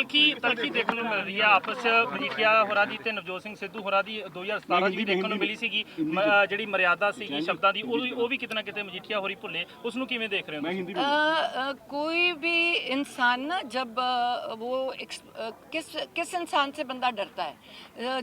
ਤਲਖੀ ਦੇਖਣ ਨੂੰ ਮਿਲ ਰਹੀ ਹੈ ਆਪਸ 'ਚ ਮਜੀਠੀਆ ਹੋਰਾਂ ਦੀ ਤੇ ਨਵਜੋਤ ਸਿੰਘ ਸਿੱਧੂ ਹੋਰਾਂ ਦੀ 2017 'ਚ ਵੀ ਦੇਖਣ ਨੂੰ ਮਿਲੀ ਸੀਗੀ ਜਿਹੜੀ ਮਰਿਆਦਾ ਸੀਗੀ ਸ਼ਬਦਾਂ ਦੀ ਉਹ ਵੀ ਕਿਤੇ ਨਾ ਕਿਤੇ ਮਜੀਠੀਆ ਹੋਰੀ ਭੁੱਲੇ ਉਸ ਨੂੰ ਕਿਵੇਂ ਦੇਖ ਰਹੇ ਹੋ? कोई भी इंसान ना जब वो किस इंसान से बंदा डरता है,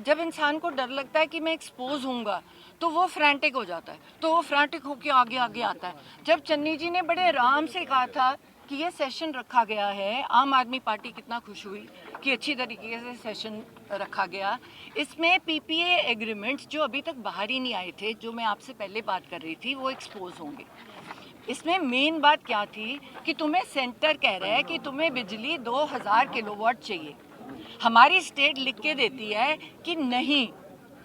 जब इंसान को डर लगता है कि मैं एक्सपोज हूँगा तो वो फ्रैंटिक हो जाता है, तो वो फ्रैंटिक होकर आगे आगे आता है। जब चन्नी जी ने बड़े आराम से कहा था कि ये सेशन रखा गया है, आम आदमी पार्टी कितना खुश हुई कि अच्छी तरीके से सेशन रखा गया। इसमें पीपीए एग्रीमेंट्स जो अभी तक बाहर ही नहीं आए थे, जो मैं आपसे पहले बात कर रही थी, वो एक्सपोज होंगे। इसमें मेन बात क्या थी कि तुम्हें सेंटर कह रहा है कि तुम्हें बिजली 2000 किलोवाट चाहिए, हमारी स्टेट लिख के देती है कि नहीं,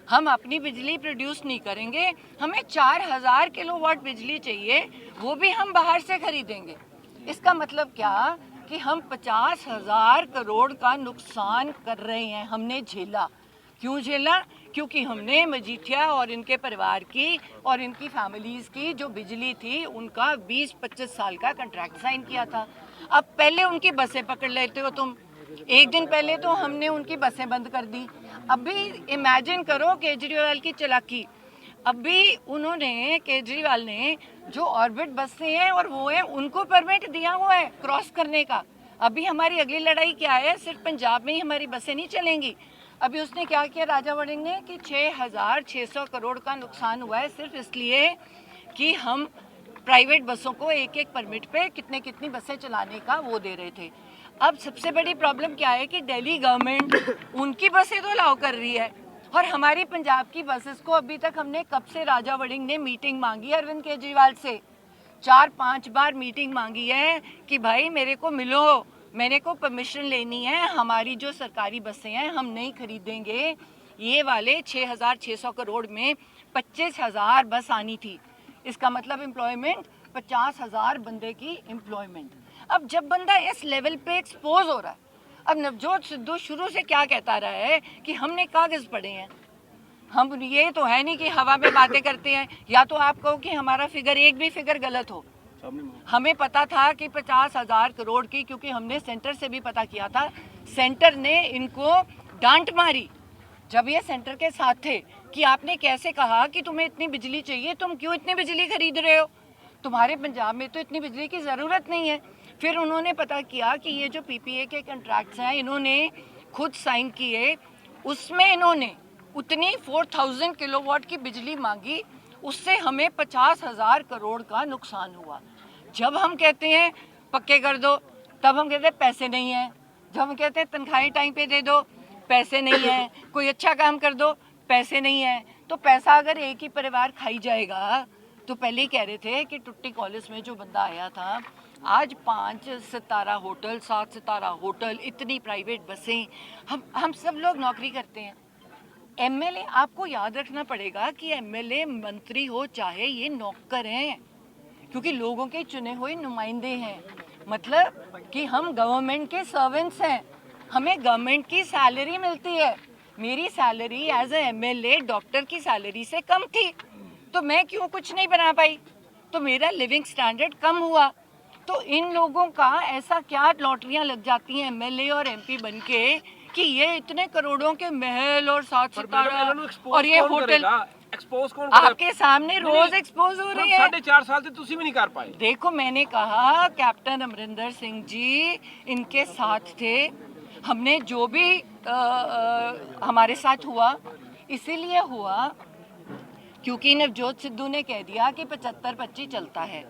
हम अपनी बिजली प्रोड्यूस नहीं करेंगे, हमें 4000 किलोवाट बिजली चाहिए, वो भी हम बाहर से खरीदेंगे। इसका मतलब क्या कि हम 50,000 करोड़ का नुकसान कर रहे हैं। हमने झेला, क्यों झेला? क्योंकि हमने मजीठिया और इनके परिवार की और इनकी फैमिलीज़ की जो बिजली थी उनका 20-25 साल का कॉन्ट्रैक्ट साइन किया था। अब पहले उनकी बसें पकड़ लेते हो तुम, एक दिन पहले तो हमने उनकी बसें बंद कर दी। अभी इमेजिन करो केजरीवाल की चालाकी, अभी उन्होंने केजरीवाल ने जो ऑर्बिट बसें हैं और वो हैं उनको परमिट दिया हुआ है क्रॉस करने का। अभी हमारी अगली लड़ाई क्या है? सिर्फ पंजाब में ही हमारी बसें नहीं चलेंगी। अभी उसने क्या किया राजा वड़िंग ने कि 6,600 करोड़ का नुकसान हुआ है सिर्फ इसलिए कि हम प्राइवेट बसों को एक एक परमिट पे कितनी बसें चलाने का वो दे रहे थे। अब सबसे बड़ी प्रॉब्लम क्या है कि दिल्ली गवर्नमेंट उनकी बसें तो अलाउ कर रही है और हमारी पंजाब की बसेस को अभी तक हमने कब से राजा वड़िंग ने मीटिंग मांगी अरविंद केजरीवाल से, 4-5 बार मीटिंग मांगी है कि भाई मेरे को मिलो, मैंने को परमिशन लेनी है, हमारी जो सरकारी बसें हैं हम नहीं खरीदेंगे। ये वाले 6,600 करोड़ में 25,000 बस आनी थी, इसका मतलब एम्प्लॉयमेंट 50,000 बंदे की एम्प्लॉयमेंट। अब जब बंदा इस लेवल पे एक्सपोज हो रहा है, अब नवजोत सिद्धू शुरू से क्या कहता रहा है कि हमने कागज़ पढ़े हैं, हम ये तो है नहीं कि हवा में बातें करते हैं। या तो आप कहो कि हमारा फिगर एक भी फिगर गलत हो, हमें पता था कि 50,000 करोड़ की, क्योंकि हमने सेंटर से भी पता किया था, सेंटर ने इनको डांट मारी जब ये सेंटर के साथ थे कि आपने कैसे कहा कि तुम्हें इतनी बिजली चाहिए, तुम क्यों इतनी बिजली खरीद रहे हो, तुम्हारे पंजाब में तो इतनी बिजली की ज़रूरत नहीं है। फिर उन्होंने पता किया कि ये जो पीपीए के कॉन्ट्रैक्ट्स हैं इन्होंने खुद साइन किए, उसमें इन्होंने उतनी 4,000 किलोवाट की बिजली मांगी, उससे हमें 50,000 करोड़ का नुकसान हुआ। जब हम कहते हैं पक्के कर दो तब हम कहते हैं पैसे नहीं हैं, जब हम कहते हैं तनख्वाहें टाइम पे दे दो पैसे नहीं हैं, कोई अच्छा काम कर दो पैसे नहीं हैं। तो पैसा अगर एक ही परिवार खाई जाएगा, तो पहले ही कह रहे थे कि टुट्टी कॉलेज में जो बंदा आया था, आज 5 सितारा होटल, 7 सितारा होटल, इतनी प्राइवेट बसें, हम सब लोग नौकरी करते हैं। एमएलए, आपको याद रखना पड़ेगा कि एमएलए मंत्री हो चाहे ये नौकर हैं, क्योंकि लोगों के चुने हुए नुमाइंदे हैं, मतलब कि हम गवर्नमेंट के सर्वेंट्स हैं, हमें गवर्नमेंट की सैलरी मिलती है। मेरी salary as a MLA doctor की सैलरी से कम थी, तो मैं क्यों कुछ नहीं बना पाई, तो मेरा लिविंग स्टैंडर्ड कम हुआ। तो इन लोगों का ऐसा क्या लॉटरियां लग जाती हैं एमएलए और एमपी बनके कि ये इतने करोड़ों के महल और 7 सितारा और ये होटल एक्सपोज कौन आपके सामने रोज एक्सपोज हो रही है। 4.5 साल से तुसी भी नहीं कर पाए। देखो, मैंने कहा कैप्टन अमरिंदर सिंह जी इनके साथ थे, हमने जो भी हमारे साथ हुआ इसीलिए हुआ क्योंकि नवजोत सिद्धू ने कह दिया कि 75-25 चलता है।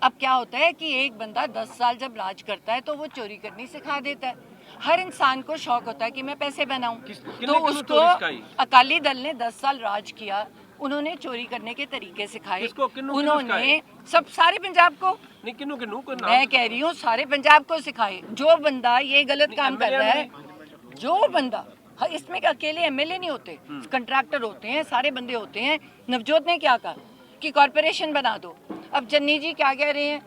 अब क्या होता है कि एक बंदा 10 साल जब राज करता है तो वो चोरी करनी सिखा देता है। हर इंसान को शौक होता है कि मैं पैसे बनाऊं, तो उसको अकाली दल ने 10 साल राज किया, उन्होंने चोरी करने के तरीके सिखाए, उन्होंने सब सारे पंजाब को नहीं, मैं कह रही हूँ सारे पंजाब को सिखाए। जो बंदा ये गलत काम कर रहा है, जो बंदा, इसमें अकेले एमएलए नहीं होते, कंट्रैक्टर होते हैं, सारे बंदे होते हैं। नवजोत ने क्या कहा कि कॉरपोरेशन बना दो। अब चन्नी जी क्या कह रहे हैं,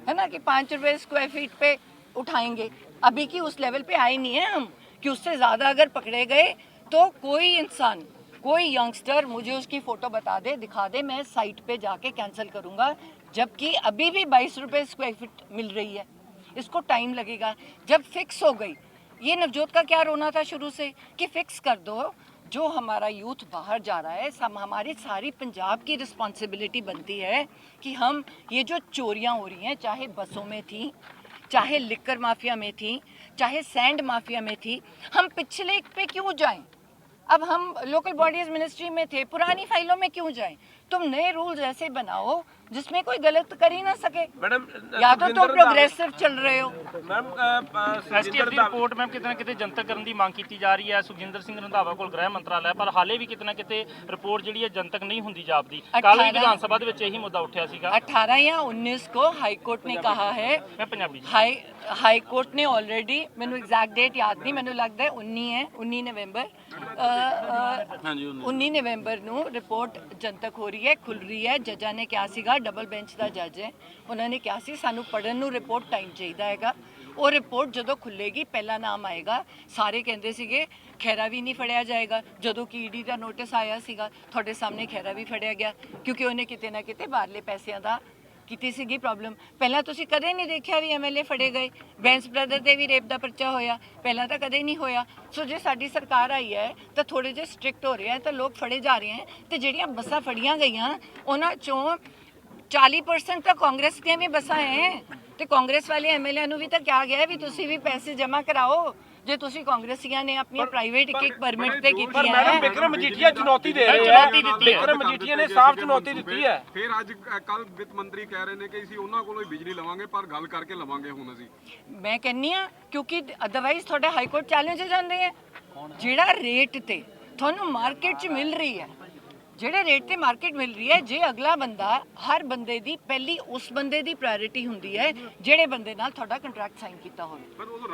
है ना, कि 5 रुपए स्क्वायर फीट पे उठाएंगे। अभी की उस लेवल पे आए नहीं है हम कि उससे ज़्यादा अगर पकड़े गए तो कोई इंसान, कोई यंगस्टर मुझे उसकी फ़ोटो बता दे, दिखा दे, मैं साइट पे जाके कैंसिल करूँगा। जबकि अभी भी 22 रुपए स्क्वायर फीट मिल रही है, इसको टाइम लगेगा। जब फिक्स हो गई ये नवजोत का क्या रोना था शुरू से कि फिक्स कर दो, जो हमारा यूथ बाहर जा रहा है, हमारी सारी पंजाब की रिस्पॉन्सिबिलिटी बनती है कि हम ये जो चोरियां हो रही हैं, चाहे बसों में थी, चाहे लिकर माफिया में थी, चाहे सैंड माफिया में थी, हम पिछले पे क्यों जाएं? अब हम लोकल बॉडीज मिनिस्ट्री में थे, पुरानी फाइलों में क्यों जाएं? तुम नए रूल्स ऐसे बनाओ जिसमें कोई गलत कर ही ना सके। मैडम या तो तुम प्रोग्रेसिव चल रहे हो। ਮੈਮ ਐਸਟੀਐਫ ਦੀ ਰਿਪੋਰਟ ਮੈਮ ਕਿਤੇ ਨਾ ਕਿਤੇ ਜਨਤਕ ਕਰਨ ਦੀ ਮੰਗ ਕੀਤੀ ਜਾ ਰਹੀ ਹੈ ਸੁਖਜਿੰਦਰ ਸਿੰਘ ਰੰਧਾਵਾ ਕੋਲ ਗ੍ਰਹਿ ਮੰਤਰਾਲਾ ਪਰ ਹਾਲੇ ਵੀ ਕਿਤੇ ਨਾ ਕਿਤੇ ਰਿਪੋਰਟ ਜਿਹੜੀ ਹੈ ਜਨਤਕ ਨਹੀਂ ਹੁੰਦੀ ਜਾਪਦੀ। ਕੱਲ ਵੀ ਵਿਧਾਨ ਸਭਾ ਦੇ ਵਿੱਚ ਇਹੀ ਮੁੱਦਾ ਉੱਠਿਆ ਸੀਗਾ। 18 या 19 को हाई कोर्ट ने कहा है, ਮੈਂ ਪੰਜਾਬੀ ਜੀ हाई कोर्ट ने ऑलरेडी, मैंने एग्जैक्ट डेट याद नहीं, मैंने लगता है 19 है, 19 नवंबर 19 ਨਵੰਬਰ ਨੂੰ ਰਿਪੋਰਟ ਜਨਤਕ ਹੋ ਰਹੀ ਹੈ, ਖੁੱਲ ਰਹੀ ਹੈ। ਜੱਜਾਂ ਨੇ ਕਿਹਾ ਸੀਗਾ, ਡਬਲ ਬੈਂਚ ਦਾ ਜੱਜ ਹੈ, ਉਹਨਾਂ ਨੇ ਕਿਹਾ ਸੀ ਸਾਨੂੰ ਪੜਨ ਨੂੰ ਰਿਪੋਰਟ ਟਾਈਮ ਚਾਹੀਦਾ ਹੈਗਾ। ਉਹ ਰਿਪੋਰਟ ਜਦੋਂ ਖੁੱਲੇਗੀ ਪਹਿਲਾ ਨਾਮ ਆਏਗਾ। ਸਾਰੇ ਕਹਿੰਦੇ ਸੀਗੇ ਖੈਰਾ ਵੀ ਨਹੀਂ ਫੜਿਆ ਜਾਏਗਾ, ਜਦੋਂ ਕਿ ਈਡੀ ਦਾ ਨੋਟਿਸ ਆਇਆ ਸੀਗਾ ਤੁਹਾਡੇ ਸਾਹਮਣੇ ਖੈਰਾ ਵੀ ਫੜਿਆ ਗਿਆ ਕਿਉਂਕਿ ਉਹਨੇ ਕਿਤੇ ਨਾ ਕਿਤੇ ਬਾਹਰਲੇ ਪੈਸਿਆਂ ਦਾ ਕੀਤੀ ਸੀਗੀ ਪ੍ਰੋਬਲਮ। ਪਹਿਲਾਂ ਤੁਸੀਂ ਕਦੇ ਨਹੀਂ ਦੇਖਿਆ ਵੀ ਐਮਐਲਏ ਫੜੇ ਗਏ। ਬੈਂਸ ਬ੍ਰਦਰ ਦੇ ਵੀ ਰੇਪ ਦਾ ਪਰਚਾ ਹੋਇਆ, ਪਹਿਲਾਂ ਤਾਂ ਕਦੇ ਨਹੀਂ ਹੋਇਆ। ਸੋ ਜੇ ਸਾਡੀ ਸਰਕਾਰ ਆਈ ਹੈ ਤਾਂ ਥੋੜੇ ਜਿਹੇ ਸਟ੍ਰਿਕਟ ਹੋ ਰਹੇ ਹੈ ਤਾਂ ਲੋਕ ਫੜੇ ਜਾ ਰਹੇ ਹੈ। ਤੇ ਜਿਹੜੀਆਂ ਬੱਸਾਂ ਫੜੀਆਂ ਗਈਆਂ ਉਹਨਾਂ ਚੋਂ 40% ਤਾਂ ਕਾਂਗਰਸ ਦੀਆਂ ਵੀ ਬੱਸਾਂ ਹੈ ਤੇ ਕਾਂਗਰਸ ਵਾਲੇ ਐਮਐਲਏ ਨੂੰ ਵੀ ਤਾਂ ਕਿਹਾ ਗਿਆ ਵੀ ਤੁਸੀਂ ਵੀ ਪੈਸੇ ਜਮ੍ਹਾਂ ਕਰਾਓ ਜੇ ਤੁਸੀਂ ਕਾਂਗਰਸੀਆਂ ਨੇ ਆਪਣੀਆਂ ਪ੍ਰਾਈਵੇਟ ਇੱਕ ਪਰਮਿਟ ਤੇ ਪਰ ਕੀਤੀਆਂ ਮੈਡਮ ਹੈ। ਵਿਕਰਮ ਮਜੀਠੀਆ ਚੁਣੌਤੀ ਦੇ ਰਹੇ ਹੈ। ਵਿਕਰਮ ਮਜੀਠੀਆ ਨੇ ਸਾਫ਼ ਚੁਣੌਤੀ ਦਿੱਤੀ ਹੈ। ਫਿਰ ਅੱਜ ਕੱਲ ਵਿੱਤ ਮੰਤਰੀ ਕਹਿ ਰਹੇ ਨੇ ਕਿ ਅਸੀਂ ਉਹਨਾਂ ਕੋਲੋਂ ਹੀ ਬਿਜਲੀ ਲਵਾਂਗੇ ਪਰ ਗੱਲ ਕਰਕੇ ਲਵਾਂਗੇ ਹੁਣ ਅਸੀਂ। ਮੈਂ ਕਹਿੰਨੀ ਆ ਕਿਉਂਕਿ ਅਦਰਵਾਈਜ਼ ਤੁਹਾਡੇ ਹਾਈ ਕੋਰਟ ਚੈਲੰਜ ਹੋ ਜਾਂਦੇ ਆ। ਜਿਹੜਾ ਰੇਟ ਤੇ ਤੁਹਾਨੂੰ ਮਾਰਕੀਟ 'ਚ ਮਿਲ ਰਹੀ ਹੈ, ਜਿਹੜੇ ਰੇਟ ਤੇ ਮਾਰਕੀਟ ਮਿਲ ਰਹੀ ਹੈ, ਜੇ ਅਗਲਾ ਬੰਦਾ, ਹਰ ਬੰਦੇ ਦੀ ਪਹਿਲੀ ਉਸ ਬੰਦੇ ਦੀ ਪ੍ਰਾਇੋਰਟੀ ਹੁੰਦੀ ਹੈ ਜਿਹੜੇ ਬੰਦੇ ਨਾਲ ਤੁਹਾਡਾ ਕੰਟਰੈਕਟ ਸਾਈਨ ਕੀਤਾ ਹੋਵੇ।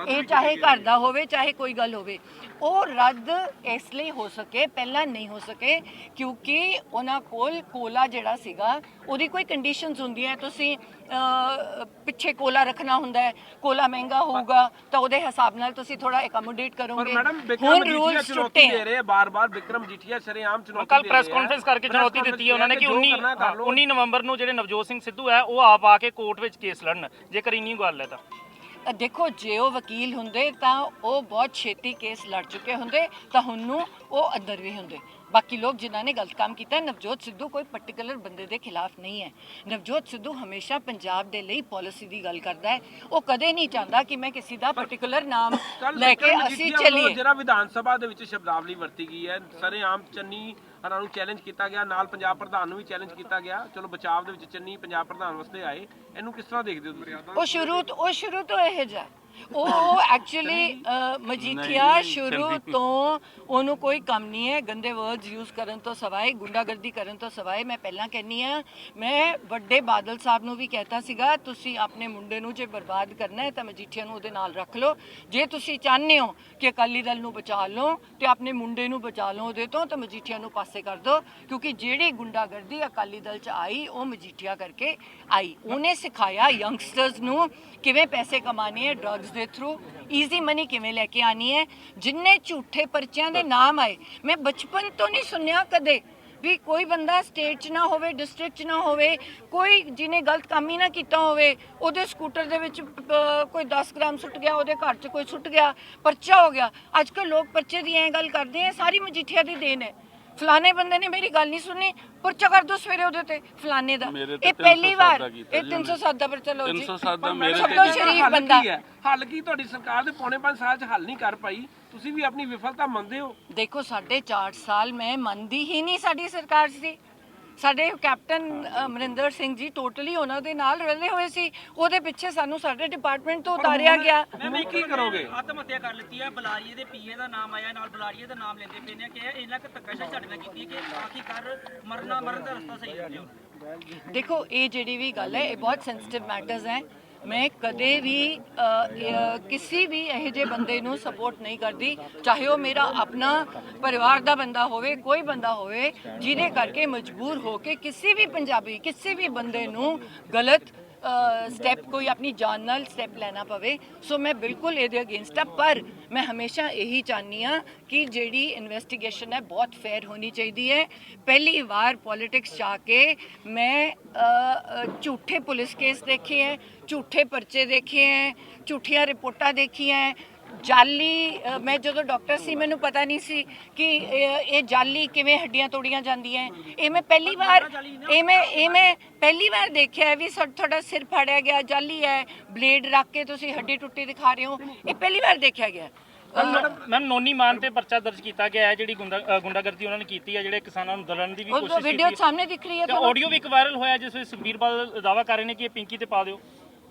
ਇਹ ਚਾਹੇ ਘਰ ਦਾ ਹੋਵੇ ਚਾਹੇ ਕੋਈ ਗੱਲ ਹੋਵੇ, ਉਹ ਰੱਦ ਇਸ ਲਈ ਹੋ ਸਕੇ, ਪਹਿਲਾਂ ਨਹੀਂ ਹੋ ਸਕੇ ਕਿਉਂਕਿ ਉਹਨਾਂ ਕੋਲ ਕੋਲਾ ਜਿਹੜਾ ਸੀਗਾ ਉਹਦੀ ਕੋਈ ਕੰਡੀਸ਼ਨਸ ਹੁੰਦੀਆਂ। ਤੁਸੀਂ ਪਿੱਛੇ ਕੋਲਾ ਰੱਖਣਾ ਹੁੰਦਾ ਹੈ, ਕੋਲਾ ਮਹਿੰਗਾ ਹੋਊਗਾ ਤਾਂ ਉਹਦੇ ਹਿਸਾਬ ਨਾਲ ਤੁਸੀਂ ਥੋੜਾ ਐਕੋਮੋਡੇਟ ਪਰ ਕਰੋਗੇ। ਮੈਡਮ ਵਿਕਰਮ ਮਜੀਠੀਆ ਚੁਣੌਤੀ ਦੇ ਰਹੇ ਹੈ ਬਾਰ-ਬਾਰ। ਵਿਕਰਮ ਮਜੀਠੀਆ ਸ਼ਰੇਆਮ ਚੁਣੌਤੀ ਕੱਲ ਪ੍ਰੈਸ ਕਾਨਫਰੰਸ ਕਰਕੇ ਚੁਣੌਤੀ ਦਿੱਤੀ ਹੈ ਉਹਨਾਂ ਨੇ ਕਿ 19 ਨਵੰਬਰ ਨੂੰ ਜਿਹੜੇ ਨਵਜੋਤ ਸਿੰਘ ਸਿੱਧੂ ਹੈ ਉਹ ਆਪ ਆ ਕੇ ਕੋਰਟ ਵਿੱਚ ਕੇਸ ਲੜਨ, ਜੇਕਰ ਇੰਨੀ ਗੱਲ ਹੈ ਤਾਂ। ਦੇਖੋ ਜੇ ਉਹ ਵਕੀਲ ਹੁੰਦੇ ਤਾਂ ਉਹ ਬਹੁਤ ਛੇਤੀ ਕੇਸ ਲੜ ਚੁੱਕੇ ਹੁੰਦੇ ਤਾਂ ਹੁਣ ਨੂੰ ਉਹ ਅੰਦਰ ਵੀ ਹੁੰਦੇ। ਬਾਕੀ ਲੋਕ ਜਿਨ੍ਹਾਂ ਨੇ ਗਲਤ ਕੰਮ ਕੀਤਾ, ਨਵਜੋਤ ਸਿੱਧੂ ਕੋਈ ਪਾਰਟਿਕੂਲਰ ਬੰਦੇ ਦੇ ਖਿਲਾਫ ਨਹੀਂ ਹੈ। ਨਵਜੋਤ ਸਿੱਧੂ ਹਮੇਸ਼ਾ ਪੰਜਾਬ ਦੇ ਲਈ ਪਾਲਿਸੀ ਦੀ ਗੱਲ ਕਰਦਾ ਹੈ। ਉਹ ਕਦੇ ਨਹੀਂ ਚਾਹੁੰਦਾ ਕਿ ਮੈਂ ਕਿਸੇ ਦਾ ਪਾਰਟਿਕੂਲਰ ਨਾਮ ਲੈ ਕੇ ਅਸੀਂ ਚੱਲੀਏ। ਜਿਹੜਾ ਵਿਧਾਨ ਸਭਾ ਦੇ ਵਿੱਚ ਸ਼ਬਦਾਵਲੀ ਵਰਤੀ ਗਈ ਹੈ, ਸਰੇਆਮ ਚੰਨੀ ਹਰਾਂ ਨੂੰ ਚੈਲੰਜ ਕੀਤਾ ਗਿਆ, ਨਾਲ ਪੰਜਾਬ ਪ੍ਰਧਾਨ ਨੂੰ ਵੀ ਚੈਲੰਜ ਕੀਤਾ ਗਿਆ। ਚਲੋ ਬਚਾਅ ਦੇ ਵਿੱਚ ਚੰਨੀ ਪੰਜਾਬ ਪ੍ਰਧਾਨ ਵਾਸਤੇ ਆਏ, ਇਹਨੂੰ ਕਿਸ ਤਰ੍ਹਾਂ ਦੇਖਦੇ ਹੋ ਤੁਸੀਂ? ਉਹ ਸ਼ੁਰੂ ਤੋਂ ਇਹ ਜਿਹਾ ਉਹ ਐਕਚੁਅਲੀ ਮਜੀਠੀਆ ਸ਼ੁਰੂ ਤੋਂ ਉਹਨੂੰ ਕੋਈ ਕੰਮ ਨਹੀਂ ਹੈ ਗੰਦੇ ਵਰਡਸ ਯੂਜ਼ ਕਰਨ ਤੋਂ ਸਵਾਏ, ਗੁੰਡਾਗਰਦੀ ਕਰਨ ਤੋਂ ਸਵਾਏ। ਮੈਂ ਪਹਿਲਾਂ ਕਹਿੰਨੀ ਆ, ਮੈਂ ਵੱਡੇ ਬਾਦਲ ਸਾਹਿਬ ਨੂੰ ਵੀ ਕਹਿਤਾ ਸੀਗਾ ਤੁਸੀਂ ਆਪਣੇ ਮੁੰਡੇ ਨੂੰ ਜੇ ਬਰਬਾਦ ਕਰਨਾ ਹੈ ਤਾਂ ਮਜੀਠੀਆ ਨੂੰ ਉਹਦੇ ਨਾਲ ਰੱਖ ਲਓ। ਜੇ ਤੁਸੀਂ ਚਾਹੁੰਦੇ ਹੋ ਕਿ ਅਕਾਲੀ ਦਲ ਨੂੰ ਬਚਾ ਲਓ ਤੇ ਆਪਣੇ ਮੁੰਡੇ ਨੂੰ ਬਚਾ ਲਓ ਉਹਦੇ ਤੋਂ, ਤਾਂ ਮਜੀਠੀਆ ਨੂੰ ਪਾਸੇ ਕਰ ਦਿਓ ਕਿਉਂਕਿ ਜਿਹੜੀ ਗੁੰਡਾਗਰਦੀ ਅਕਾਲੀ ਦਲ 'ਚ ਆਈ ਉਹ ਮਜੀਠੀਆ ਕਰਕੇ ਆਈ। ਉਹਨੇ ਸਿਖਾਇਆ ਯੰਗਸਟਰਸ ਨੂੰ ਕਿਵੇਂ ਪੈਸੇ ਕਮਾਣੇ ਹੈ ਡਰੱਗਸ ਦੇ ਥਰੂ, ਈਜ਼ੀ ਮਨੀ ਕਿਵੇਂ ਲੈ ਕੇ ਆਣੀ ਹੈ। ਜਿੰਨੇ ਝੂਠੇ ਪਰਚਿਆਂ ਦੇ ਨਾਮ ਆਏ, ਮੈਂ ਬਚਪਨ ਤੋਂ ਨਹੀਂ ਸੁਣਿਆ ਕਦੇ ਵੀ ਕੋਈ ਬੰਦਾ ਸਟੇਟ 'ਚ ਨਾ ਹੋਵੇ, ਡਿਸਟ੍ਰਿਕਟ 'ਚ ਨਾ ਹੋਵੇ, ਕੋਈ ਜਿਹਨੇ ਗਲਤ ਕੰਮ ਹੀ ਨਾ ਕੀਤਾ ਹੋਵੇ, ਉਹਦੇ ਸਕੂਟਰ ਦੇ ਵਿੱਚ ਕੋਈ 10 ਗ੍ਰਾਮ ਸੁੱਟ ਗਿਆ, ਉਹਦੇ ਘਰ 'ਚ ਕੋਈ ਸੁੱਟ ਗਿਆ, ਪਰਚਾ ਹੋ ਗਿਆ। ਅੱਜ ਕੱਲ੍ਹ ਲੋਕ ਪਰਚੇ ਦੀ ਐਂ ਗੱਲ ਕਰਦੇ ਆ, ਸਾਰੀ ਮਜੀਠੀਆ ਦੀ ਦੇਣ ਹੈ। ਫਲਾਣੇ ਬੰਦੇ ਨੇ ਮੇਰੀ ਗੱਲ ਨਹੀਂ ਸੁਣੀ, ਪਰਚਾ ਕਰ ਦੋ ਸਵੇਰੇ ਉਹਦੇ ਤੇ ਫਲਾਣੇ ਦਾ। ਇਹ ਪਹਿਲੀ ਵਾਰ ਇਹ 307 ਦਾ ਪਰਚਾ ਲਓ ਜੀ। ਸਭ ਤੋਂ ਸ਼ਰੀਫ ਬੰਦਾ। ਹੱਲ ਕੀ ਤੁਹਾਡੀ ਸਰਕਾਰ ਦੇ ਪੌਣੇ 5 ਸਾਲ 'ਚ ਹੱਲ ਨਹੀਂ ਕਰ ਪਾਈ? ਤੁਸੀਂ ਵੀ ਆਪਣੀ ਵਿਫਲਤਾ ਮੰਨਦੇ ਹੋ? ਦੇਖੋ 4.5 ਸਾਲ ਮੈਂ ਮੰਨਦੀ ਹੀ ਨਹੀਂ ਸਾਡੀ ਸਰਕਾਰ ਸੀ। ਸਾਡੇ ਕੈਪਟਨ ਅਮਰਿੰਦਰ ਸਿੰਘ ਜੀ ਟੋਟਲੀ ਉਹਨਾਂ ਦੇ ਨਾਲ ਰਲੇ ਹੋਏ ਸੀ। ਉਹਦੇ ਪਿੱਛੇ ਸਾਨੂੰ ਸਾਡੇ ਡਿਪਾਰਟਮੈਂਟ ਤੋਂ ਉਤਾਰਿਆ ਗਿਆ। ਮੈਂ ਕੀ ਕਰੋਗੇ? ਆਤਮ ਹੱਤਿਆ ਕਰ ਲਿੱਤੀ ਹੈ। ਬੁਲਾਰੀਏ ਦੇ ਪੀਏ ਦਾ ਨਾਮ ਆਇਆ, ਨਾਲ ਬੁਲਾਰੀਏ ਦਾ ਨਾਮ ਲੈਂਦੇ ਪਏ ਨੇ ਕਿ ਇਹਨਾਂ ਕਿ ਧੱਕਾਸ਼ਾਹੀ ਸਾਡੇ ਨਾਲ ਕੀਤੀ ਕਿ ਆਖਿਰਕਾਰ ਮਰਨ ਦਾ ਰਸਤਾ ਸਹੀ ਹੈ। ਦੇਖੋ ਇਹ ਜਿਹੜੀ ਵੀ ਗੱਲ ਹੈ ਇਹ ਬਹੁਤ ਸੈਂਸਿਟਿਵ ਮੈਟਰਸ ਹੈ। ਮੈਂ ਕਦੇ ਵੀ ਕਿਸੇ ਵੀ ਇਹੋ ਜਿਹੇ ਬੰਦੇ ਨੂੰ ਸਪੋਰਟ ਨਹੀਂ ਕਰਦੀ, ਚਾਹੇ ਉਹ ਮੇਰਾ ਆਪਣਾ ਪਰਿਵਾਰ ਦਾ ਬੰਦਾ ਹੋਵੇ, ਕੋਈ ਬੰਦਾ ਹੋਵੇ ਜਿਹਦੇ ਕਰਕੇ ਮਜਬੂਰ ਹੋ ਕੇ ਕਿਸੇ ਵੀ ਪੰਜਾਬੀ ਕਿਸੇ ਵੀ ਬੰਦੇ ਨੂੰ ਗਲਤ ਸਟੈਪ ਕੋਈ ਆਪਣੀ ਜਾਨ ਨਾਲ ਸਟੈਪ ਲੈਣਾ ਪਵੇ। ਸੋ ਮੈਂ ਬਿਲਕੁਲ ਇਹਦੇ ਅਗੇਂਸਟ ਆ, ਪਰ ਮੈਂ ਹਮੇਸ਼ਾ ਇਹੀ ਚਾਹੁੰਦੀ ਹਾਂ ਕਿ ਜਿਹੜੀ ਇਨਵੈਸਟੀਗੇਸ਼ਨ ਹੈ ਬਹੁਤ ਫੇਅਰ ਹੋਣੀ ਚਾਹੀਦੀ ਹੈ। ਪਹਿਲੀ ਵਾਰ ਪੋਲਿਟਿਕਸ 'ਚ ਆ ਕੇ ਮੈਂ ਝੂਠੇ ਪੁਲਿਸ ਕੇਸ ਦੇਖੇ ਹੈ, ਝੂਠੇ ਪਰਚੇ ਦੇਖੇ ਹੈ, ਝੂਠੀਆਂ ਰਿਪੋਰਟਾਂ ਦੇਖੀਆਂ ਹੈ, ਜਾਲੀ ਮੈਂ ਜਦੋਂ ਡਾਕਟਰ ਸੀ ਮੈਨੂੰ ਪਤਾ ਨਹੀਂ ਸੀ ਕਿ ਇਹ ਜਾਲੀ ਕਿਵੇਂ ਹੱਡੀਆਂ ਤੋੜੀਆਂ ਜਾਂਦੀਆਂ। ਇਹ ਮੈਂ ਪਹਿਲੀ ਵਾਰ ਦੇਖਿਆ ਵੀ ਤੁਹਾਡਾ ਸਿਰ ਫਾੜਿਆ ਗਿਆ ਜਾਲੀ ਹੈ, ਬਲੇਡ ਰੱਖ ਕੇ ਤੁਸੀਂ ਹੱਡੀ ਟੁੱਟੀ ਦਿਖਾ ਰਹੇ ਹੋ, ਇਹ ਪਹਿਲੀ ਵਾਰ ਦੇਖਿਆ ਗਿਆ। ਮੈਮ ਨੋਨੀ ਮਾਨ ਤੇ ਪਰਚਾ ਦਰਜ ਕੀਤਾ ਗਿਆ ਹੈ, ਜਿਹੜੀ ਗੁੰਡਾਗਰਦੀ ਉਹਨਾਂ ਨੇ ਕੀਤੀ ਹੈ, ਜਿਹੜੇ ਕਿਸਾਨਾਂ ਨੂੰ ਦਲਣ ਦੀ ਵੀ ਕੋਸ਼ਿਸ਼ ਕੀਤੀ ਵੀਡੀਓ ਸਾਹਮਣੇ ਦਿਖ ਰਹੀ ਹੈ ਤੇ ਆਡੀਓ ਵੀ ਇੱਕ ਵਾਇਰਲ ਹੋਇਆ ਜਿਸ ਵਿੱਚ ਸੁਖਬੀਰ ਬਾਦਲ ਦਾਅਵਾ ਕਰ ਰਹੇ ਨੇ ਕਿ ਇਹ ਪਿੰਕੀ ਤੇ ਪਾ ਦਿਓ।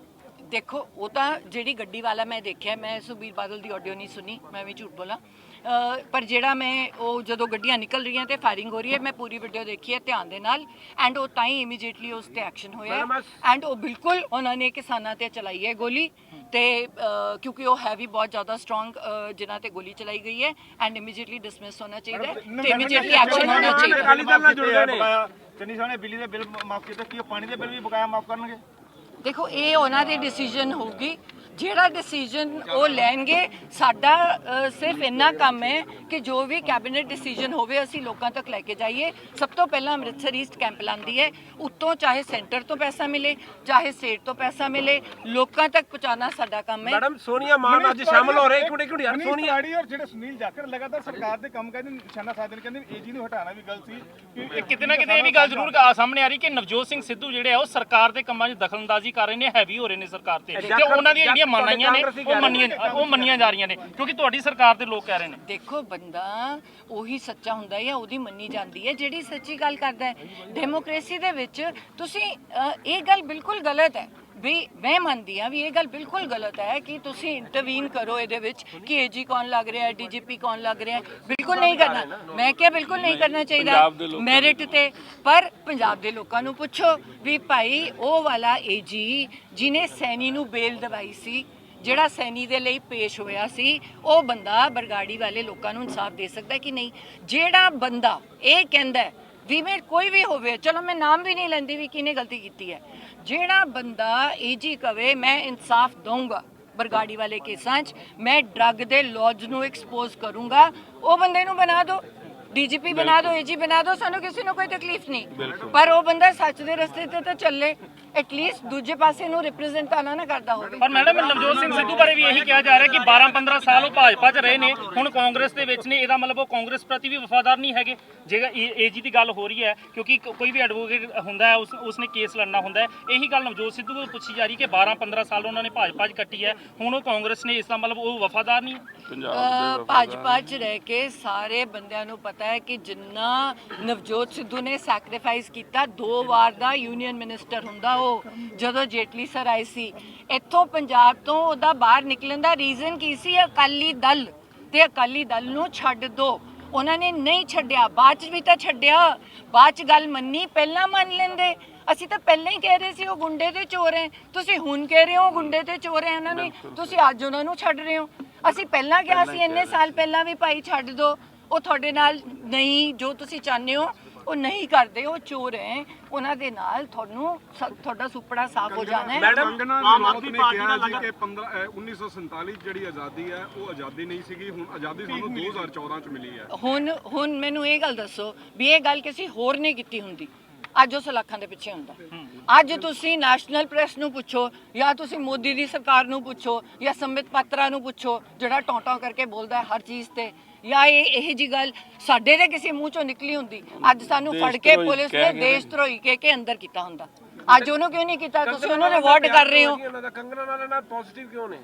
ਦੇਖੋ ਉਹ ਤਾਂ ਜਿਹੜੀ ਗੱਡੀ ਵਾਲਾ ਮੈਂ ਦੇਖਿਆ, ਮੈਂ ਸੁਖਬੀਰ ਬਾਦਲ ਦੀ ਆਡੀਓ ਨਹੀਂ ਸੁਣੀ, ਮੈਂ ਵੀ ਝੂਠ ਬੋਲਾਂ, ਪਰ ਜਿਹੜਾ ਮੈਂ ਉਹ ਜਦੋਂ ਗੱਡੀਆਂ ਨਿਕਲ ਰਹੀਆਂ ਤੇ ਫਾਇਰਿੰਗ ਹੋ ਰਹੀ ਹੈ, ਮੈਂ ਪੂਰੀ ਵੀਡੀਓ ਦੇਖੀ ਹੈ ਧਿਆਨ ਦੇ ਨਾਲ, ਐਂਡ ਉਹ ਤਾਂ ਹੀ ਇਮੀਡੀਏਟਲੀ ਉਸ ਤੇ ਐਕਸ਼ਨ ਹੋਇਆ, ਐਂਡ ਉਹ ਬਿਲਕੁਲ ਉਹਨਾਂ ਨੇ ਕਿਸਾਨਾਂ ਤੇ ਚਲਾਈ ਹੈ ਗੋਲੀ, ਤੇ ਕਿਉਂਕਿ ਉਹ ਹੈ ਵੀ ਬਹੁਤ ਜ਼ਿਆਦਾ ਸਟਰੋਂਗ ਜਿਨ੍ਹਾਂ ਤੇ ਗੋਲੀ ਚਲਾਈ ਗਈ ਹੈ, ਐਂਡ ਇਮੀਡੀਏਟਲੀ ਡਿਸਮਿਸ ਹੋਣਾ ਚਾਹੀਦਾ ਹੈ ਤੇ ਇਮੀਡੀਏਟਲੀ ਐਕਸ਼ਨ ਹੋਣਾ ਚਾਹੀਦਾ। ਚੰਨੀ ਸਾਹਿਬ ਨੇ ਬਿਜਲੀ ਦੇ ਬਿੱਲ ਮਾਫ ਕੀਤੇ, ਕੀ ਉਹ ਪਾਣੀ ਦੇ ਬਿੱਲ ਵੀ ਬਕਾਇਆ ਮਾਫ ਕਰਨਗੇ? ਦੇਖੋ ਇਹ ਉਹਨਾਂ ਦੀ ਡਿਸੀਜਨ ਹੋਊਗੀ, ਜਿਹੜਾ ਡਿਸੀਜਨ ਉਹ ਲੈਣਗੇ। ਸਾਡਾ ਸਿਰਫ ਇੰਨਾ ਕੰਮ ਹੈ ਕਿ ਜੋ ਵੀ ਕੈਬਨਿਟ ਡਿਸੀਜਨ ਹੋਵੇ ਅਸੀਂ ਲੋਕਾਂ ਤੱਕ ਲੈ ਕੇ ਜਾਈਏ। ਸਭ ਤੋਂ ਪਹਿਲਾਂ ਅੰਮ੍ਰਿਤਸਰ ਈਸਟ ਕੈਂਪ ਲਾਂਦੀ ਹੈ, ਉੱਤੋਂ ਚਾਹੇ ਸੈਂਟਰ ਤੋਂ ਪੈਸਾ ਮਿਲੇ ਚਾਹੇ ਸਟੇਟ ਤੋਂ ਪੈਸਾ ਮਿਲੇ, ਲੋਕਾਂ ਤੱਕ ਪਹੁੰਚਾਉਣਾ ਸਾਡਾ ਕੰਮ ਹੈ। ਮੈਡਮ ਸੋਨੀਆ ਮਾਨ ਅੱਜ ਸ਼ਾਮਲ ਹੋ ਰਹੇ, ਇੱਕ ਮਿੰਟ ਯਾਰ, ਸੋਨੀਆ ਔਰ ਜਿਹੜੇ ਸੁਨੀਲ ਜਾਖੜ ਲਗਾਤਾਰ ਸਰਕਾਰ ਦੇ ਕੰਮ ਕਰਦੇ ਨਿਸ਼ਾਨਾ ਸਾਧਨ ਕਹਿੰਦੇ ਏਜੀ ਨੂੰ ਹਟਾਉਣਾ ਵੀ ਗਲਤ ਸੀ। ਕਿ ਕਿਤੇ ਨਾ ਕਿਤੇ ਇਹ ਵੀ ਗੱਲ ਜ਼ਰੂਰ ਸਾਹਮਣੇ ਆ ਰਹੀ ਕਿ ਨਵਜੋਤ ਸਿੰਘ ਸਿੱਧੂ ਜਿਹੜੇ ਆ ਉਹ ਸਰਕਾਰ ਦੇ ਕੰਮਾਂ 'ਚ ਦਖਲਅੰਦਾਜ਼ੀ ਕਰ ਰਹੇ ਨੇ, ਹੈਵੀ ਹੋ ਰਹੇ ਨੇ ਸਰਕਾਰ ਤੇ, ਤੇ ਉਹਨਾਂ ਦੀਆਂ ਜਿਹੜੀਆਂ ਮਨਾਈਆਂ ਨੇ ਉਹ ਮੰਨੀਆਂ ਜਾ ਰਹੀਆਂ ਨੇ ਕਿਉਂਕਿ ਤੁਹਾਡੀ ਸਰਕਾਰ ਦੇ ਲੋਕ ਕਹਿ ਰਹੇ ਨੇ। ਦੇਖੋ ਬੰਦਾ ਉਹੀ ਸੱਚਾ ਹੁੰਦਾ ਹੈ ਜਾਂ ਉਹਦੀ ਮੰਨੀ ਜਾਂਦੀ ਹੈ ਜਿਹੜੀ ਸੱਚੀ ਗੱਲ ਕਰਦਾ ਹੈ। ਡੈਮੋਕ੍ਰੇਸੀ ਦੇ ਵਿੱਚ ਤੁਸੀਂ ਇਹ ਗੱਲ ਬਿਲਕੁਲ ਗਲਤ ਹੈ ਵੀ ਮੈਂ ਮੰਨਦੀ ਹਾਂ ਵੀ ਇਹ ਗੱਲ ਬਿਲਕੁਲ ਗਲਤ ਹੈ ਕਿ ਤੁਸੀਂ ਇੰਟਰਵੀਨ ਕਰੋ ਇਹਦੇ ਵਿੱਚ ਕਿ ਏਜੀ ਕੌਣ ਲੱਗ ਰਿਹਾ ਹੈ, ਡੀਜੀਪੀ ਕੌਣ ਲੱਗ ਰਿਹਾ ਹੈ, ਬਿਲਕੁਲ ਨਹੀਂ ਕਰਨਾ। ਮੈਂ ਕਿਹਾ ਬਿਲਕੁਲ ਨਹੀਂ ਕਰਨਾ ਚਾਹੀਦਾ ਮੈਰਿਟ ਤੇ, ਪਰ ਪੰਜਾਬ ਦੇ ਲੋਕਾਂ ਨੂੰ ਪੁੱਛੋ ਵੀ ਭਾਈ ਉਹ ਵਾਲਾ ਏਜੀ ਜਿਹਨੇ ਸੈਣੀ ਨੂੰ ਬੇਲ ਦਵਾਈ ਸੀ, ਜਿਹੜਾ ਸੈਣੀ ਦੇ ਲਈ ਪੇਸ਼ ਹੋਇਆ ਸੀ, ਉਹ ਬੰਦਾ ਬਰਗਾੜੀ ਵਾਲੇ ਲੋਕਾਂ ਨੂੰ ਇਨਸਾਫ ਦੇ ਸਕਦਾ ਕਿ ਨਹੀਂ? ਜਿਹੜਾ ਬੰਦਾ ਇਹ ਕਹਿੰਦਾ ਵੀ ਮੈਂ ਕੋਈ ਵੀ ਹੋਵੇ, ਚਲੋ ਮੈਂ ਨਾਮ ਵੀ ਨਹੀਂ ਲੈਂਦੀ ਵੀ ਕਿਹਨੇ ਗਲਤੀ ਕੀਤੀ ਹੈ, ਜਿਹੜਾ ਬੰਦਾ ਏਜੀ ਕਵੇ ਮੈਂ ਇਨਸਾਫ ਦਊਂਗਾ ਬਰਗਾੜੀ ਵਾਲੇ ਕੇਸਾਂ 'ਚ, ਮੈਂ ਡਰੱਗ ਦੇ ਲੌਜ ਨੂੰ ਐਕਸਪੋਜ਼ ਕਰੂੰਗਾ, ਉਹ ਬੰਦੇ ਨੂੰ ਬਣਾ ਦਿਓ, ਡੀਜੀਪੀ ਬਣਾ ਦਿਓ, ਏਜੀ ਬਣਾ ਦਿਓ, ਸਾਨੂੰ ਕਿਸੇ ਨੂੰ ਕੋਈ ਤਕਲੀਫ ਨਹੀਂ, ਪਰ ਉਹ ਬੰਦਾ ਸੱਚ ਦੇ ਰਸਤੇ ਤੇ ਤਾਂ ਚੱਲੇ, ਐਟਲੀਸਟ ਦੂਜੇ ਪਾਸੇ ਨੂੰ ਰਿਪਰੈਜ਼ੈਂਟ ਤਾਂ ਨਾ ਕਰਦਾ ਹੋਵੇ। ਪਰ ਮੈਡਮ ਨਵਜੋਤ ਸਿੰਘ ਸਿੱਧੂ ਬਾਰੇ ਵੀ ਇਹੀ ਕਿਹਾ ਜਾ ਰਿਹਾ ਕਿ 12-15 ਸਾਲ ਉਹ ਭਾਜਪਾ 'ਚ ਰਹੇ ਨੇ, ਹੁਣ ਕਾਂਗਰਸ ਦੇ ਵਿੱਚ ਨੇ, ਇਹਦਾ ਮਤਲਬ ਉਹ ਕਾਂਗਰਸ ਪ੍ਰਤੀ ਵੀ ਵਫਾਦਾਰ ਨਹੀਂ ਹੈਗੇ। ਜੇਕਰ ਏਜੀ ਦੀ ਗੱਲ ਹੋ ਰਹੀ ਹੈ ਕਿਉਂਕਿ ਕੋਈ ਵੀ ਐਡਵੋਕੇਟ ਹੁੰਦਾ ਹੈ ਉਸਨੇ ਕੇਸ ਲੜਨਾ ਹੁੰਦਾ ਹੈ, ਇਹੀ ਗੱਲ ਨਵਜੋਤ ਸਿੱਧੂ ਨੂੰ ਪੁੱਛੀ ਜਾ ਰਹੀ ਕਿ 12-15 ਸਾਲ ਉਹਨਾਂ ਨੇ ਭਾਜਪਾ 'ਚ ਕੱਟੀ ਹੈ, ਹੁਣ ਉਹ ਕਾਂਗਰਸ ਨੇ, ਇਸ ਦਾ ਮਤਲਬ ਉਹ ਵਫਾਦਾਰ ਨਹੀਂ ਹੈ। ਭਾਜਪਾ 'ਚ ਰਹਿ ਕੇ ਸਾਰੇ ਬੰਦਿਆਂ ਨੂੰ ਪਤਾ ਹੈ ਕਿ ਜਿੰਨਾ ਨਵਜੋਤ ਸਿੱਧੂ ਨੇ ਸੈਕਰੀਫਾਈਸ ਕੀਤਾ, 2 ਵਾਰ ਦਾ ਯੂਨੀਅਨ ਮਿਨਿਸਟਰ ਹੁੰਦਾ ਉਹ, ਜਦੋਂ ਜੇਟਲੀ ਸਰ ਆਏ ਸੀ ਇੱਥੋਂ ਪੰਜਾਬ ਤੋਂ, ਉਹਦਾ ਬਾਹਰ ਨਿਕਲਣ ਦਾ ਰੀਜ਼ਨ ਕੀ ਸੀ? ਅਕਾਲੀ ਦਲ, ਤੇ ਅਕਾਲੀ ਦਲ ਨੂੰ ਛੱਡ ਦੋ, ਉਹਨਾਂ ਨੇ ਨਹੀਂ ਛੱਡਿਆ, ਬਾਅਦ 'ਚ ਵੀ ਤਾਂ ਛੱਡਿਆ, ਬਾਅਦ 'ਚ ਗੱਲ ਮੰਨੀ, ਪਹਿਲਾਂ ਮੰਨ ਲੈਂਦੇ। ਅਸੀਂ ਤਾਂ ਪਹਿਲਾਂ ਹੀ ਕਹਿ ਰਹੇ ਸੀ ਉਹ ਗੁੰਡੇ ਤੇ ਚੋਰ ਹੈ, ਤੁਸੀਂ ਹੁਣ ਕਹਿ ਰਹੇ ਹੋ ਗੁੰਡੇ ਤੇ ਚੋਰ ਹੈ ਇਹਨਾਂ ਨੇ, ਤੁਸੀਂ ਅੱਜ ਉਹਨਾਂ ਨੂੰ ਛੱਡ ਰਹੇ ਹੋ। ਅਸੀਂ ਪਹਿਲਾਂ ਕਿਹਾ ਸੀ ਇੰਨੇ ਸਾਲ ਪਹਿਲਾਂ ਵੀ ਭਾਈ ਛੱਡ ਦਿਓ, ਉਹ ਤੁਹਾਡੇ ਨਾਲ ਨਹੀਂ, ਜੋ ਤੁਸੀਂ ਚਾਹੁੰਦੇ ਹੋ ਉਹ ਨਹੀਂ ਕਰਦੇ, ਉਹ ਚੋਰ ਹੈ, ਉਹਨਾਂ ਦੇ ਨਾਲ ਤੁਹਾਡਾ ਸੁਪੜਾ ਸਾਫ਼ ਹੋ ਜਾਣਾ ਹੈ। ਮੈਡਮ ਆਮ ਆਦਮੀ ਪਾਰਟੀ ਦਾ ਲੱਗਾ ਕਿ 1947 ਜਿਹੜੀ ਆਜ਼ਾਦੀ ਹੈ ਉਹ ਆਜ਼ਾਦੀ ਨਹੀਂ ਸੀਗੀ, ਹੁਣ ਆਜ਼ਾਦੀ ਸਾਨੂੰ 2014 ਚ ਮਿਲੀ ਹੈ। ਹੁਣ ਮੈਨੂੰ ਇਹ ਗੱਲ ਦੱਸੋ ਵੀ ਇਹ ਗੱਲ ਕਿਸੇ ਹੋਰ ਨੇ ਕੀਤੀ ਹੁੰਦੀ, ਅੱਜ ਉਹ ਸਲਾਖਾਂ ਦੇ ਪਿੱਛੇ ਹੁੰਦਾ। ਅੱਜ ਤੁਸੀਂ ਨੈਸ਼ਨਲ ਪ੍ਰੈਸ ਨੂੰ ਪੁੱਛੋ ਜਾਂ ਤੁਸੀਂ ਮੋਦੀ ਦੀ ਸਰਕਾਰ ਨੂੰ ਪੁੱਛੋ ਜਾਂ ਸੰਬਿਤ ਪਾਤਰਾ ਨੂੰ ਪੁੱਛੋ ਜਿਹੜਾ ਟੌਂ-ਟੌਂ ਕਰਕੇ ਬੋਲਦਾ ਹੈ ਹਰ ਚੀਜ਼ ਤੇ, ਜਾਂ ਇਹ ਜੀ ਗੱਲ ਸਾਡੇ ਦੇ ਕਿਸੇ ਮੂੰਹ ਚੋਂ ਨਿਕਲੀ ਹੁੰਦੀ, ਅੱਜ ਸਾਨੂੰ ਫੜ ਕੇ ਪੁਲਿਸ ਨੇ ਦੇਸ਼ ਧਰੋਹੀ ਕਹਿ ਕੇ ਅੰਦਰ ਕੀਤਾ ਹੁੰਦਾ। ਅੱਜ ਉਹਨੂੰ ਕਿਉਂ ਨਹੀਂ ਕੀਤਾ? ਤੁਸੀਂ ਉਹਨੂੰ ਰਿਵਾਰਡ ਕਰ ਰਹੇ ਹੋ। ਕੰਗਨਾ ਨਾਲ ਨਾਲ ਪੋਜ਼ਿਟਿਵ ਕਿਉਂ ਨੇ?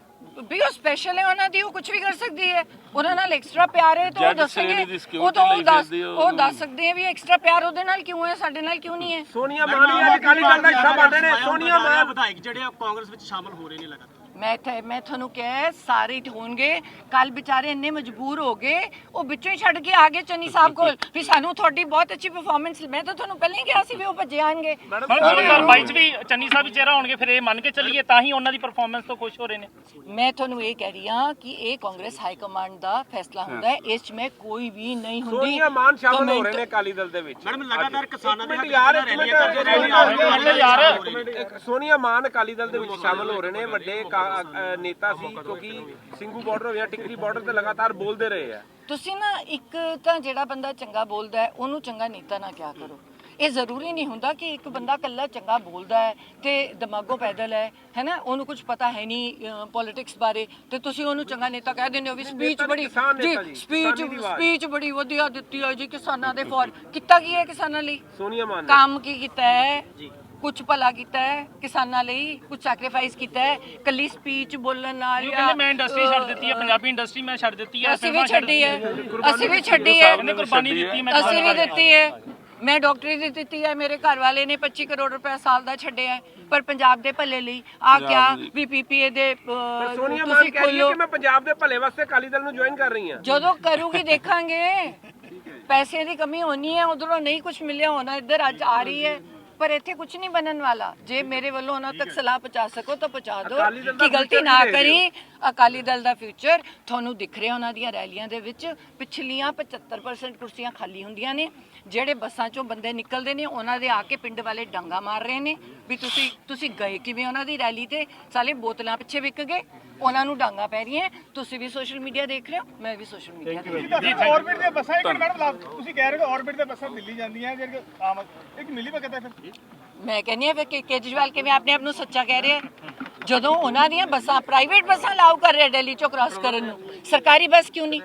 ਵੀ ਉਹ ਸਪੈਸ਼ਲ ਹੈ ਉਹਨਾਂ ਦੀ, ਉਹ ਕੁਝ ਵੀ ਕਰ ਸਕਦੀ ਹੈ, ਉਹਨਾਂ ਨਾਲ ਐਕਸਟਰਾ ਪਿਆਰ ਹੈ ਤਾਂ ਉਹ ਦੱਸਣਗੇ, ਉਹ ਦੱਸ ਸਕਦੇ ਆ ਵੀ ਐਕਸਟਰਾ ਪਿਆਰ ਉਹਦੇ ਨਾਲ ਕਿਉਂ ਹੈ, ਸਾਡੇ ਨਾਲ ਕਿਉਂ ਨਹੀਂ ਹੈ। ਸੋਨੀਆ ਮਾਨ ਵੀ ਅੱਜ ਅਕਾਲੀ ਦਲ ਦਾ ਹਿੱਸਾ ਬਣ ਰਹੇ ਨੇ, ਸੋਨੀਆ ਮਾਨ ਵਿਧਾਇਕ ਜਿਹੜੇ ਆ ਕਾਂਗਰਸ ਵਿੱਚ ਸ਼ਾਮਲ ਹੋ ਰਹੇ ਨੇ ਲਗਾਤਾਰ। ਮੈਂ ਤੁਹਾਨੂੰ ਕਿਹਾ ਸਾਰੇ ਹੋਣਗੇ, ਕੱਲ ਵਿਚਾਰੇ ਇੰਨੇ ਮਜਬੂਰ ਹੋ ਗਏ, ਉਹ ਵਿੱਚੋਂ ਹੀ ਛੱਡ ਕੇ ਆ ਗਏ ਚੰਨੀ ਸਾਹਿਬ ਕੋਲ ਵੀ ਸਾਨੂੰ ਤੁਹਾਡੀ ਬਹੁਤ ਅੱਛੀ ਪਰਫਾਰਮੈਂਸ, ਮੈਂ ਤਾਂ ਤੁਹਾਨੂੰ ਪਹਿਲਾਂ ਹੀ ਕਿਹਾ ਸੀ ਵੀ ਉਹ ਭੱਜੇ ਆਣਗੇ। 2022 ਚ ਵੀ ਚੰਨੀ ਸਾਹਿਬ ਹੀ ਚਿਹਰਾ ਹੋਣਗੇ, ਫਿਰ ਇਹ ਮੰਨ ਕੇ ਚੱਲੀਏ ਤਾਂ ਹੀ ਉਹਨਾਂ ਦੀ ਪਰਫਾਰਮੈਂਸ ਤੋਂ ਖੁਸ਼ ਹੋ ਰਹੇ ਨੇ। ਮੈਂ ਤੁਹਾਨੂੰ ਇਹ ਕਹਿ ਰਹੀ ਹਾਂ ਕਿ ਇਹ ਕਾਂਗਰਸ ਹਾਈ ਕਮਾਂਡ ਦਾ ਫੈਸਲਾ ਹੁੰਦਾ ਹੈ, ਇਸ 'ਚ ਮੈਂ ਕੋਈ ਵੀ ਨਹੀਂ ਹੁੰਦੀ। ਸੋਨੀਆ ਮਾਨ ਸ਼ਾਮਲ ਹੋ ਰਹੇ ਨੇ ਅਕਾਲੀ ਦਲ ਦੇ ਵਿੱਚ। ਮੈਡਮ ਲਗਾਤਾਰ ਕਿਸਾਨਾਂ ਦੇ ਸੋਨੀਆ ਮਾਨ ਅਕਾਲੀ ਦਲ ਦੇ ਵਿੱਚ ਸ਼ਾਮਲ ਹੋ ਰਹੇ ਨੇ, ਵੱਡੇ ਨੇਤਾ ਸੀ, ਕਿਉਂਕਿ ਸਿੰਘੂ ਬਾਰਡਰ ਹੋ ਗਿਆ, ਟਿਕਰੀ ਬਾਰਡਰ ਤੇ ਲਗਾਤਾਰ ਬੋਲਦੇ ਰਹੇ ਆ। ਤੁਸੀਂ ਨਾ ਇੱਕ ਤਾਂ ਜਿਹੜਾ ਬੰਦਾ ਚੰਗਾ ਬੋਲਦਾ ਹੈ ਉਹਨੂੰ ਚੰਗਾ ਨੇਤਾ ਨਾ ਕਿਹਾ ਕਰੋ, ਇਹ ਜ਼ਰੂਰੀ ਨਹੀਂ ਹੁੰਦਾ ਕਿ ਇੱਕ ਬੰਦਾ ਇਕੱਲਾ ਚੰਗਾ ਬੋਲਦਾ ਹੈ ਤੇ ਦਿਮਾਗੋਂ ਪੈਦਲ ਹੈ ਨਾ, ਉਹਨੂੰ ਕੁਝ ਪਤਾ ਹੈ ਨਹੀਂ ਪੋਲਿਟਿਕਸ ਬਾਰੇ, ਤੇ ਤੁਸੀਂ ਉਹਨੂੰ ਚੰਗਾ ਨੇਤਾ ਕਹਿ ਦਿੰਦੇ ਹੋ ਵੀ ਸਪੀਚ ਬੜੀ ਜੀ ਸਪੀਚ ਬੜੀ ਵਧੀਆ ਦਿੱਤੀ ਹੈ ਜੀ ਕਿਸਾਨਾਂ ਦੇ ਫੋਰ। ਕੀਤਾ ਕੀ ਹੈ ਕਿਸਾਨਾਂ ਲਈ? ਸੋਨੀਆ ਮਾਨ ਨੇ ਕੰਮ ਕੀ ਕੀਤਾ ਹੈ? ਕੁਝ ਭਲਾ ਕੀਤਾ ਹੈ ਕਿਸਾਨਾਂ ਲਈ? ਕੁਝ ਸੈਕਰੀਫਾਈਸ ਕੀਤਾ ਹੈ? ਕੱਲੀ ਸਪੀਚ ਬੋਲਣ ਨਾਲ ਉਹ ਕਹਿੰਦੇ ਮੈਂ ਇੰਡਸਟਰੀ ਛੱਡ ਦਿੱਤੀ ਹੈ, ਪੰਜਾਬੀ ਇੰਡਸਟਰੀ ਮੈਂ ਛੱਡ ਦਿੱਤੀ ਹੈ, ਅਸੀਂ ਵੀ ਛੱਡੀ ਹੈ, ਅਸੀਂ ਵੀ ਛੱਡੀ ਹੈ, ਉਹਨੇ ਕੁਰਬਾਨੀ ਦਿੱਤੀ, ਮੈਂ ਅਸੀਂ ਵੀ ਦਿੱਤੀ ਹੈ, ਮੈਂ ਡਾਕਟਰੀ ਦੀ ਦਿੱਤੀ ਹੈ, ਮੇਰੇ ਘਰ ਵਾਲੇ ਨੇ 25 ਕਰੋੜ ਰੁਪਏ ਸਾਲ ਦਾ ਛੱਡਿਆ ਹੈ, ਪਰ ਪੰਜਾਬ ਦੇ ਭਲੇ ਲਈ ਆ ਕਿਆ ਵੀ ਪੀਪੀਏ ਦੇ ਸੋਨੀਆ ਮਾਨ ਕਹਿ ਰਹੀ ਹੈ ਕਿ ਮੈਂ ਪੰਜਾਬ ਦੇ ਭਲੇ ਵਾਸਤੇ ਅਕਾਲੀ ਦਲ ਨੂੰ ਜੁਆਇਨ ਕਰ ਰਹੀ ਹਾਂ। ਜਦੋਂ ਕਰੂਗੀ ਦੇਖਾਂਗੇ। ਪੈਸੇ ਦੀ ਕਮੀ ਹੋਣੀ ਹੈ, ਉਧਰੋਂ ਨਹੀਂ ਕੁਝ ਮਿਲਿਆ ਹੋਣਾ, ਇੱਧਰ ਅੱਜ ਆ ਰਹੀ ਹੈ, ਪਰ ਇੱਥੇ ਕੁਝ ਨਹੀਂ ਬਣਨ ਵਾਲਾ। ਜੇ ਮੇਰੇ ਵੱਲੋਂ ਉਹਨਾਂ ਤੱਕ ਸਲਾਹ ਪਹੁੰਚਾ ਸਕੋ ਤਾਂ ਪਹੁੰਚਾ ਦਿਓ ਕਿ ਗਲਤੀ ਨਾ ਕਰੀ। ਅਕਾਲੀ ਦਲ ਦਾ ਫਿਊਚਰ ਤੁਹਾਨੂੰ ਦਿਖ ਰਿਹਾ ਉਹਨਾਂ ਦੀਆਂ ਰੈਲੀਆਂ ਦੇ ਵਿੱਚ। ਪਿਛਲੀਆਂ 75% ਕੁਰਸੀਆਂ ਖਾਲੀ ਹੁੰਦੀਆਂ ਨੇ, ਜਿਹੜੇ ਬੱਸਾਂ ਚੋਂ ਬੰਦੇ ਨਿਕਲਦੇ ਨੇ ਉਹਨਾਂ ਦੇ ਆ ਕੇ ਪਿੰਡ ਵਾਲੇ ਡਾਂਗਾ ਮਾਰ ਰਹੇ ਨੇ ਵੀ ਤੁਸੀਂ ਗਏ ਕਿਵੇਂ ਉਹਨਾਂ ਦੀ ਰੈਲੀ ਤੇ? ਸਾਲੇ ਬੋਤਲਾਂ ਪਿੱਛੇ ਵਿਕ ਗਏ, ਉਹਨਾਂ ਨੂੰ ਡਾਂਗਾ ਪੈ ਰਹੀਆਂ। ਤੁਸੀਂ ਵੀ ਸੋਸ਼ਲ ਮੀਡੀਆ ਦੇਖ ਰਹੇ ਹੋ, ਮੈਂ ਵੀ ਸੋਸ਼ਲ ਮੀਡੀਆ ਦੇਖ ਰਹੀ ਹਾਂ। ਆਰਬਿਟ ਦੀਆਂ ਬੱਸਾਂ ਇੱਕ ਮੈਡਮ ਤੁਸੀਂ ਕਹਿ ਰਹੇ ਹੋ ਆਰਬਿਟ ਦੀਆਂ ਬੱਸਾਂ ਦਿੱਲੀ ਜਾਂਦੀਆਂ ਜਿਹੜੀ ਆਮ ਇੱਕ ਮਿਲੀ ਭਗਤ ਹੈ ਫਿਰ ਮੈਂ ਕਹਿੰਦੀ ਹਾਂ ਫਿਰ ਕੇਜਰੀਵਾਲ ਕਿਵੇਂ ਆਪਣੇ ਆਪ ਨੂੰ ਸੱਚਾ ਕਹਿ ਰਿਹਾ ਜਦੋਂ ਉਹਨਾਂ ਦੀਆਂ ਬੱਸਾਂ ਪ੍ਰਾਈਵੇਟ ਬੱਸਾਂ ਅਲਾਉ ਕਰ ਰਿਹਾ ਦਿੱਲੀ ਚੋਂ ਕ੍ਰਾਸ ਕਰਨ ਨੂੰ, ਸਰਕਾਰੀ ਬੱਸ ਕਿਉਂ ਨਹੀਂ?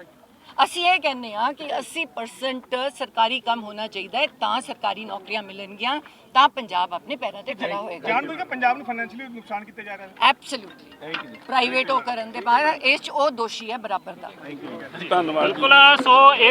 ਅਸੀਂ ਇਹ ਕਹਿੰਦੇ ਹਾਂ ਕਿ 80% ਸਰਕਾਰੀ ਕੰਮ ਹੋਣਾ ਚਾਹੀਦਾ ਹੈ, ਤਾਂ ਸਰਕਾਰੀ ਨੌਕਰੀਆਂ ਮਿਲਣਗੀਆਂ, ਤਾਂ ਪੰਜਾਬ ਆਪਣੇ ਪੈਰਾਂ ਤੇ ਖੜਾ ਹੋਏਗਾ। ਜਾਣ ਬੁੱਝ ਕੇ ਪੰਜਾਬ ਨੂੰ ਫਾਈਨੈਂਸ਼ੀਅਲੀ ਨੁਕਸਾਨ ਕੀਤਾ ਜਾ ਰਿਹਾ ਹੈ। ਐਬਸੋਲੂਟਲੀ ਪ੍ਰਾਈਵੇਟ ਉਹ ਕਰਨ ਦੇ ਬਾਅਦ ਇਸ 'ਚ ਉਹ ਦੋਸ਼ੀ ਹੈ ਬਰਾਬਰ ਦਾ। ਬਿਲਕੁਲ। ਸੋ ਇਸ